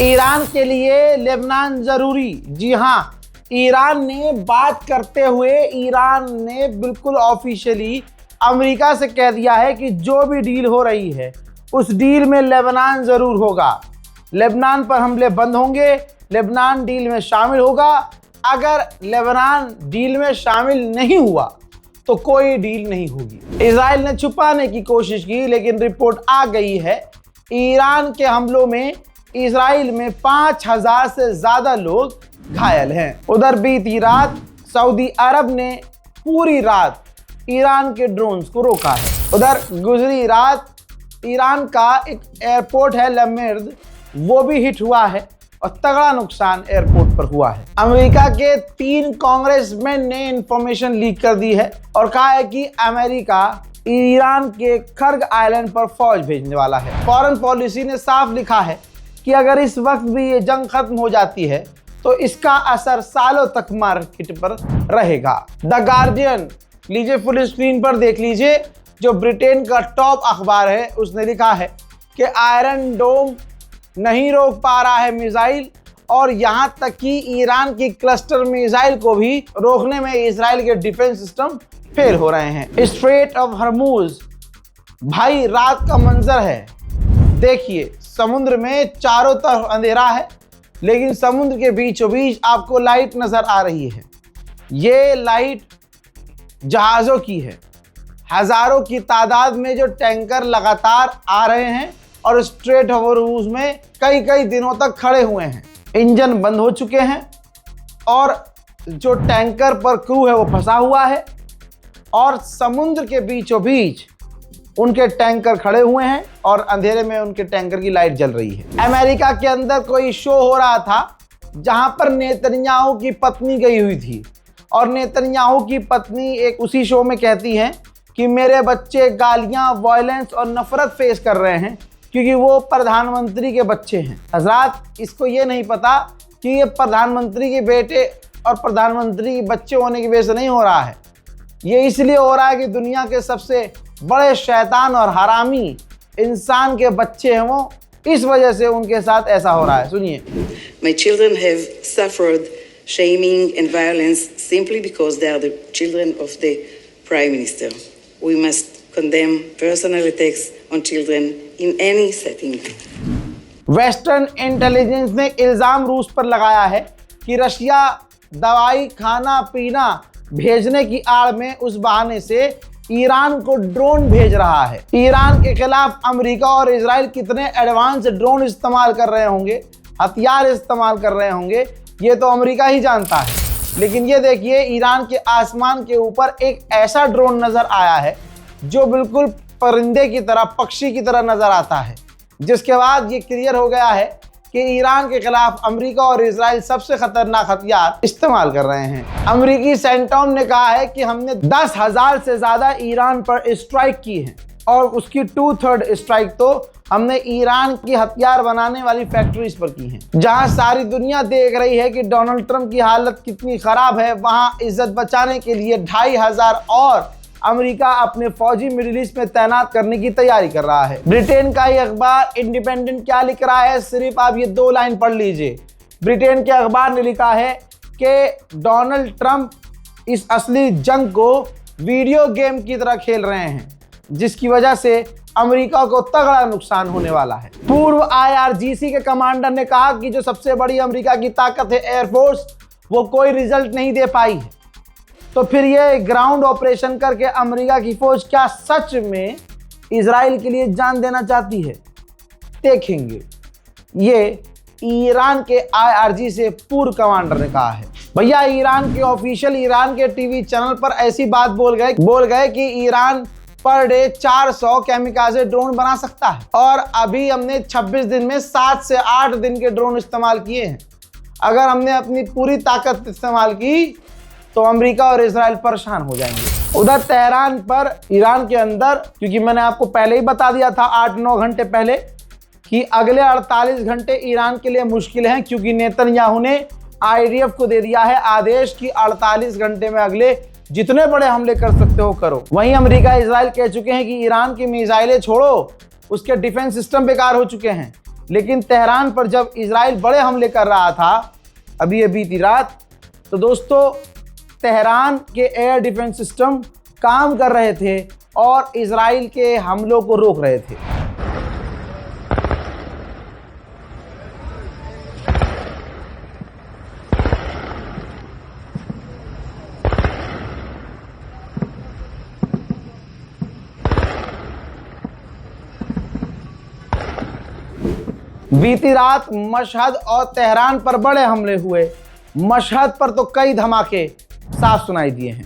Iran के लिए Lebanon जरूरी। जी हाँ, ईरान ने बात करते हुए ईरान ने बिल्कुल ऑफिशियली अमेरिका से कह दिया है कि जो भी डील हो रही है उस डील में लेबनान जरूर होगा। लेबनान पर हमले बंद होंगे, लेबनान डील में शामिल होगा। अगर लेबनान डील में शामिल नहीं हुआ तो कोई डील नहीं होगी। इजराइल ने छुपाने की कोशिश की, लेकिन रिपोर्ट आ गई है ईरान के हमलों में इजराइल में 5000 से ज्यादा लोग घायल हैं। उधर बीती रात सऊदी अरब ने पूरी रात ईरान के ड्रोन्स को रोका है। उधर गुजरी रात ईरान का एक एयरपोर्ट है लमेर्द, वो भी हिट हुआ है और तगड़ा नुकसान एयरपोर्ट पर हुआ है। अमेरिका के 3 कांग्रेसमैन ने इंफॉर्मेशन लीक कर दी है और कहा है कि अमेरिका ईरान के खर्ग आइलैंड पर फौज भेजने वाला है। फॉरेन पॉलिसी ने साफ लिखा है कि अगर इस वक्त भी ये जंग खत्म हो जाती है तो इसका असर सालों तक मार्केट पर रहेगा। द गार्डियन, लीजिए फुल स्क्रीन पर देख लीजिए, जो ब्रिटेन का टॉप अखबार है, उसने लिखा है कि आयरन डोम नहीं रोक पा रहा है मिसाइल, और यहां तक कि ईरान की क्लस्टर मिसाइल को भी रोकने में इजराइल के डिफेंस सिस्टम फेल हो रहे हैं। स्ट्रेट ऑफ हर्मुज, भाई रात का मंजर है, देखिए समुद्र में चारों तरफ अंधेरा है लेकिन समुद्र के बीचों बीच आपको लाइट नजर आ रही है। ये लाइट जहाज़ों की है। हजारों की तादाद में जो टैंकर लगातार आ रहे हैं और स्ट्रेट ऑफ हॉर्मुज में कई कई दिनों तक खड़े हुए हैं। इंजन बंद हो चुके हैं और जो टैंकर पर क्रू है वो फंसा हुआ है और समुद्र के बीचों बीच उनके टैंकर खड़े हुए हैं और अंधेरे में उनके टैंकर की लाइट जल रही है। अमेरिका के अंदर कोई शो हो रहा था जहां पर नेतन्याहू की पत्नी गई हुई थी और नेतन्याहू की पत्नी एक उसी शो में कहती है कि मेरे बच्चे गालियां, वायलेंस और नफरत फेस कर रहे हैं क्योंकि वो प्रधानमंत्री के बच्चे हैं। हजरात, इसको ये नहीं पता कि ये प्रधानमंत्री के बेटे और प्रधानमंत्री के बच्चे होने की वजह से नहीं हो रहा है। ये इसलिए हो रहा है कि दुनिया के सबसे बड़े शैतान और हरामी इंसान के बच्चे हैं वो, इस वजह से उनके साथ ऐसा हो रहा है। सुनिए। My children have suffered shaming and violence simply because they are the children of the Prime Minister. We must condemn personal attacks on children in any setting. Western intelligence ने इल्जाम रूस पर लगाया है कि रशिया दवाई, खाना पीना भेजने की आड़ में उस बहाने से ईरान को ड्रोन भेज रहा है। ईरान के खिलाफ अमेरिका और इजराइल कितने एडवांस ड्रोन इस्तेमाल कर रहे होंगे, हथियार इस्तेमाल कर रहे होंगे, ये तो अमेरिका ही जानता है। लेकिन ये देखिए, ईरान के आसमान के ऊपर एक ऐसा ड्रोन नजर आया है जो बिल्कुल परिंदे की तरह, पक्षी की तरह नजर आता है, जिसके बाद ये क्लियर हो गया है कि ईरान के खिलाफ अमेरिका और इजराइल सबसे खतरनाक हथियार इस्तेमाल कर रहे हैं। अमेरिकी सेंटॉम ने कहा है कि हमने 10,000 से ज्यादा ईरान पर स्ट्राइक की है और उसकी 2/3 स्ट्राइक तो हमने ईरान की हथियार बनाने वाली फैक्ट्रीज पर की है। जहां सारी दुनिया देख रही है कि डोनाल्ड ट्रंप की हालत कितनी खराब है, वहां इज्जत बचाने के लिए 2,500 और अमेरिका अपने फौजी मिडिल ईस्ट में तैनात करने की तैयारी कर रहा है। ब्रिटेन का ही अखबार इंडिपेंडेंट क्या लिख रहा है, सिर्फ आप ये 2 लाइन पढ़ लीजिए। ब्रिटेन के अखबार ने लिखा है कि डोनाल्ड ट्रंप इस असली जंग को वीडियो गेम की तरह खेल रहे हैं, जिसकी वजह से अमेरिका को तगड़ा नुकसान होने वाला है। पूर्व IRGC के कमांडर ने कहा कि जो सबसे बड़ी अमेरिका की ताकत है एयरफोर्स, वो कोई रिजल्ट नहीं दे पाई है। तो फिर ये ग्राउंड ऑपरेशन करके अमेरिका की फौज क्या सच में इजराइल के लिए जान देना चाहती है? देखेंगे। ये ईरान के IRG से पूर्व कमांडर ने कहा है। भैया, ईरान के ऑफिशियल ईरान के टीवी चैनल पर ऐसी बात बोल गए कि ईरान पर डे 400 कैमिकाजे ड्रोन बना सकता है और अभी हमने 26 दिन में 7 से 8 दिन के ड्रोन इस्तेमाल किए हैं। अगर हमने अपनी पूरी ताकत इस्तेमाल की तो अमेरिका और इजराइल परेशान हो जाएंगे। उधर तेहरान पर ईरान के अंदर, क्योंकि मैंने आपको पहले ही बता दिया था 8-9 घंटे पहले कि अगले 48 घंटे ईरान के लिए मुश्किल हैं, क्योंकि नेतन्याहू ने IDF को दे दिया है आदेश कि 48 घंटे में अगले जितने बड़े हमले कर सकते हो करो। वहीं अमेरिका, इजराइल कह चुके हैं कि ईरान की मिसाइलें छोड़ो, उसके डिफेंस सिस्टम बेकार हो चुके हैं। लेकिन तेहरान पर जब इजराइल बड़े हमले कर रहा था अभी बीती रात, तो दोस्तों तेहरान के एयर डिफेंस सिस्टम काम कर रहे थे और इजराइल के हमलों को रोक रहे थे। बीती रात मशहद और तेहरान पर बड़े हमले हुए। मशहद पर तो कई धमाके साफ सुनाई दिए हैं।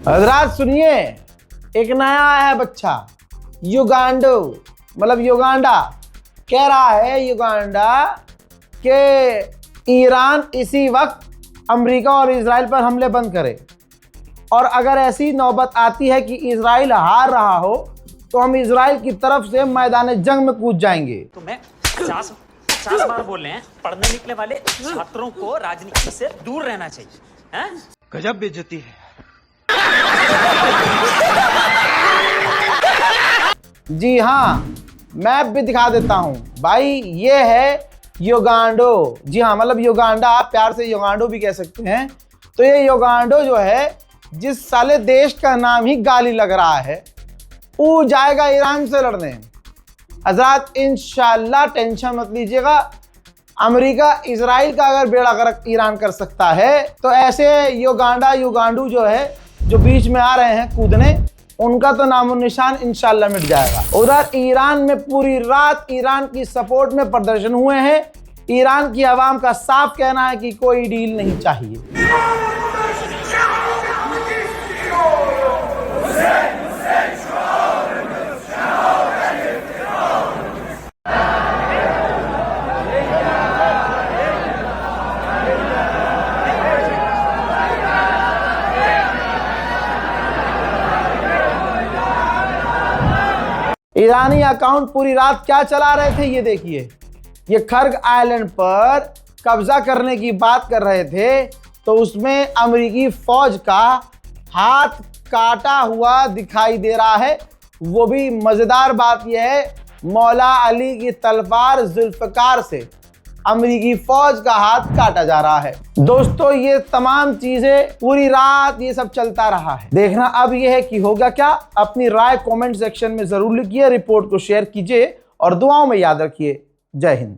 हजरात सुनिए, एक नया आया है बच्चा युगांडो, मतलब युगांडा। कह रहा है युगांडा कि ईरान इसी वक्त अमेरिका और इजराइल पर हमले बंद करे, और अगर ऐसी नौबत आती है कि इजराइल हार रहा हो तो हम इजराइल की तरफ से मैदान जंग में कूद जाएंगे। तो मैं 50 बार बोल रहे हैं, पढ़ने निकले वाले छात्रों को राजनीति से दूर रहना चाहिए। हैं? गजब बेइज्जती है। जी हाँ, मैप भी दिखा देता हूँ भाई। ये है युगांडो। जी हाँ, मतलब युगांडा, आप प्यार से युगांडो भी कह सकते हैं। तो ये युगांडो जो है, जिस साले देश का नाम ही गाली लग रहा है, वो जाएगा ईरान से लड़ने। हजरात इंशाल्लाह टेंशन मत लीजिएगा, अमेरिका इजराइल का अगर बेड़ा गर्क ईरान कर सकता है तो ऐसे युगांडू जो है, जो बीच में आ रहे हैं कूदने, उनका तो नामो निशान इंशाल्लाह मिट जाएगा। उधर ईरान में पूरी रात ईरान की सपोर्ट में प्रदर्शन हुए हैं। ईरान की आवाम का साफ कहना है कि कोई डील नहीं चाहिए। ईरानी अकाउंट पूरी रात क्या चला रहे थे ये देखिए। ये खर्ग आइलैंड पर कब्जा करने की बात कर रहे थे, तो उसमें अमेरिकी फौज का हाथ काटा हुआ दिखाई दे रहा है। वो भी मजेदार बात यह है, मौला अली की तलवार जुल्फकार से अमेरिकी फौज का हाथ काटा जा रहा है। दोस्तों ये तमाम चीजें पूरी रात ये सब चलता रहा है। देखना अब यह है कि होगा क्या। अपनी राय कमेंट सेक्शन में जरूर लिखिए, रिपोर्ट को शेयर कीजिए और दुआओं में याद रखिए। जय हिंद।